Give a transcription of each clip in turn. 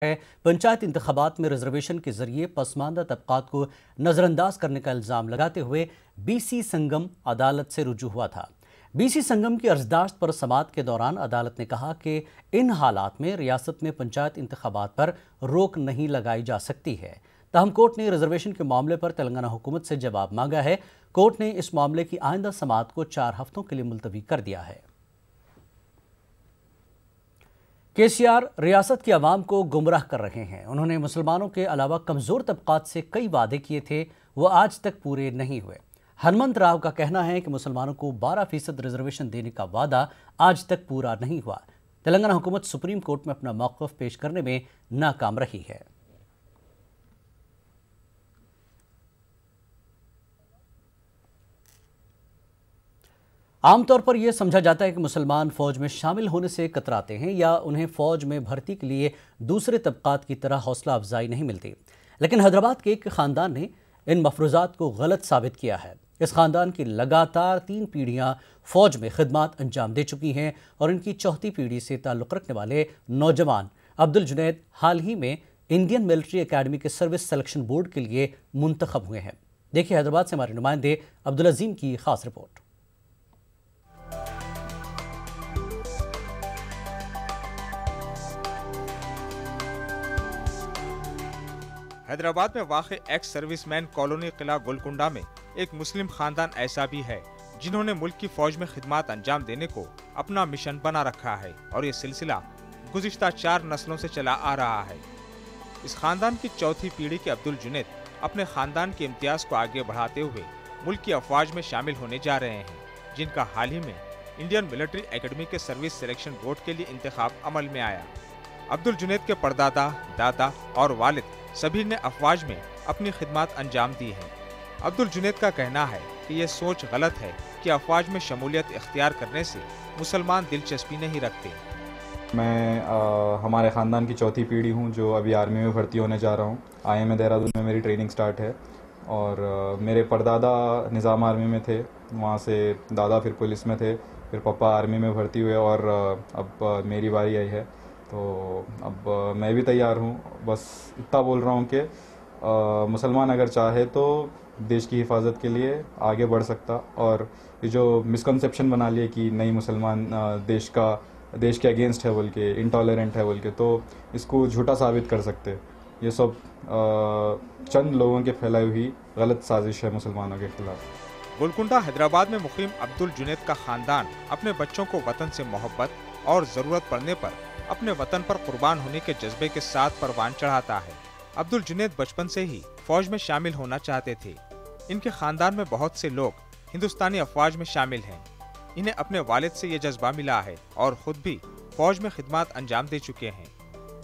है। पंचायत इंतखाबात में रिजर्वेशन के जरिए पसमानदा तबकात को नजरअंदाज करने का इल्जाम लगाते हुए बीसी संगम अदालत से रुजू हुआ था। बीसी संगम की अर्जदाश्त पर समाअत के दौरान अदालत ने कहा कि इन हालात में रियासत में पंचायत इंतखाबात पर रोक नहीं लगाई जा सकती है। ताहम कोर्ट ने रिजर्वेशन के मामले पर तेलंगाना हुकूमत से जवाब मांगा है। कोर्ट ने इस मामले की आइंदा समाअत को 4 हफ्तों के लिए मुलतवी कर दिया है। केसीआर रियासत की आवाम को गुमराह कर रहे हैं। उन्होंने मुसलमानों के अलावा कमजोर तबकात से कई वादे किए थे, वो आज तक पूरे नहीं हुए। हनुमंत राव का कहना है कि मुसलमानों को 12% रिजर्वेशन देने का वादा आज तक पूरा नहीं हुआ। तेलंगाना हुकूमत सुप्रीम कोर्ट में अपना मौक़िफ़ पेश करने में नाकाम रही है। आमतौर पर यह समझा जाता है कि मुसलमान फौज में शामिल होने से कतराते हैं या उन्हें फौज में भर्ती के लिए दूसरे तबकात की तरह हौसला अफजाई नहीं मिलती। लेकिन हैदराबाद के एक खानदान ने इन मफरूजात को गलत साबित किया है। इस खानदान की लगातार 3 पीढ़ियां फौज में खिदमत अंजाम दे चुकी हैं और इनकी चौथी पीढ़ी से ताल्लुक़ रखने वाले नौजवान अब्दुल जुनैद हाल ही में इंडियन मिलिट्री एकेडमी के सर्विस सिलेक्शन बोर्ड के लिए मुंतखब हुए हैं। देखिए हैदराबाद से हमारे नुमाइंदे अब्दुल अजीम की खास रिपोर्ट। हैदराबाद में वाक़ एक्स सर्विसमैन कॉलोनी किला गोलकुंडा में एक मुस्लिम खानदान ऐसा भी है जिन्होंने मुल्क की फौज में खिदमत अंजाम देने को अपना मिशन बना रखा है और ये सिलसिला गुज़िश्ता 4 नस्लों से चला आ रहा है। इस खानदान की चौथी पीढ़ी के अब्दुल जुनैद अपने खानदान के इम्तियाज को आगे बढ़ाते हुए मुल्क की अफवाज में शामिल होने जा रहे हैं, जिनका हाल ही में इंडियन मिलिट्री एकेडमी के सर्विस सिलेक्शन बोर्ड के लिए इंतखाब अमल में आया। अब्दुल जुनैद के परदादा, दादा और वालिद सभी ने अफवाज में अपनी खिदमत अंजाम दी है। अब्दुल जुनैद का कहना है कि यह सोच गलत है कि अफवाज में शमूलियत इख्तियार करने से मुसलमान दिलचस्पी नहीं रखते। मैं हमारे ख़ानदान की चौथी पीढ़ी हूँ जो अभी आर्मी में भर्ती होने जा रहा हूँ। IIM देहरादून में मेरी ट्रेनिंग स्टार्ट है और मेरे परदादा निज़ाम आर्मी में थे, वहाँ से दादा फिर पुलिस में थे, फिर पापा आर्मी में भर्ती हुए और अब मेरी बारी आई है। तो अब मैं भी तैयार हूँ। बस इतना बोल रहा हूँ कि मुसलमान अगर चाहे तो देश की हिफाजत के लिए आगे बढ़ सकता, और ये जो मिसकंसेप्शन बना लिए कि नहीं मुसलमान देश के अगेंस्ट है बोल के, इंटॉलरेंट है बोल के, तो इसको झूठा साबित कर सकते। ये सब चंद लोगों के फैलाई हुई गलत साजिश है मुसलमानों के खिलाफ। गोलकुंडा हैदराबाद में मुकीम अब्दुल जुनैद का खानदान अपने बच्चों को वतन से मोहब्बत और ज़रूरत पड़ने पर अपने वतन पर कुर्बान होने के जज्बे के साथ परवान चढ़ाता है। अब्दुल जुनैद बचपन से ही फौज में शामिल होना चाहते थे। इनके खानदान में बहुत से लोग हिंदुस्तानी अफवाज में शामिल हैं। इन्हें अपने वालिद से ये जज्बा मिला है और खुद भी फौज में खिदमत अंजाम दे चुके हैं।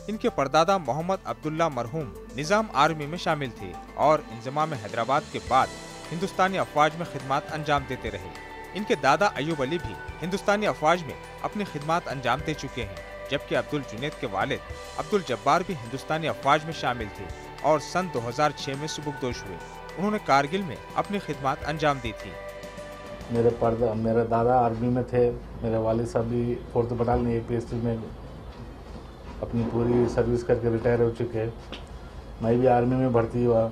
इनके परदादा मोहम्मद अब्दुल्ला मरहूम निज़ाम आर्मी में शामिल थे और इंज़माम हैदराबाद के बाद हिंदुस्तानी अफवाज में खिदमत अंजाम देते रहे। इनके दादा अयूब अली भी हिंदुस्तानी अफवाज में अपनी खिदमत अंजाम दे चुके हैं, जबकि अब्दुल जुनैद के वालिद अब्दुल जब्बार भी हिंदुस्तानी अफवाज में शामिल थे और सन 2006 में सुबुकदोश हुए। उन्होंने कारगिल में अपनी खिदमत अंजाम दी थी। मेरे दादा आर्मी में थे, मेरे वालिद साहब भी 4th बटालियन APSC में अपनी पूरी सर्विस करके रिटायर हो चुके हैं। मैं भी आर्मी में भर्ती हुआ,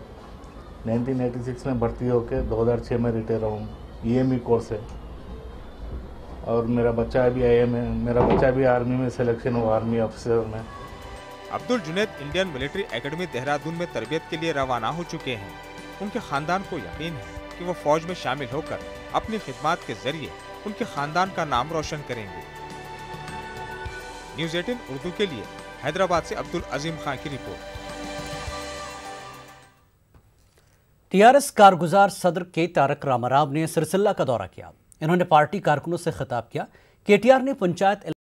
1986 में भर्ती होकर 2006 में रिटायर हूँ। EME कोर्स है और मेरा बच्चा भी IIM है, मेरा बच्चा भी आर्मी में सिलेक्शन हुआ, आर्मी ऑफिसर में। Abdul Junaid Indian military academy Dehradun में तरबियत के लिए रवाना हो चुके हैं। उनके खानदान को यकीन है कि वो फौज में शामिल होकर अपनी खिदमत के जरिए उनके खानदान का नाम रोशन करेंगे। न्यूज़ 18 उर्दू के लिए हैदराबाद से अब्दुल अजीम खान की रिपोर्ट। TRS कारगुजार सदर के तारक रामाराव ने सिरसिल्ला का दौरा किया। इन्होंने पार्टी कारकुनों से खिताब किया। KTR ने पंचायत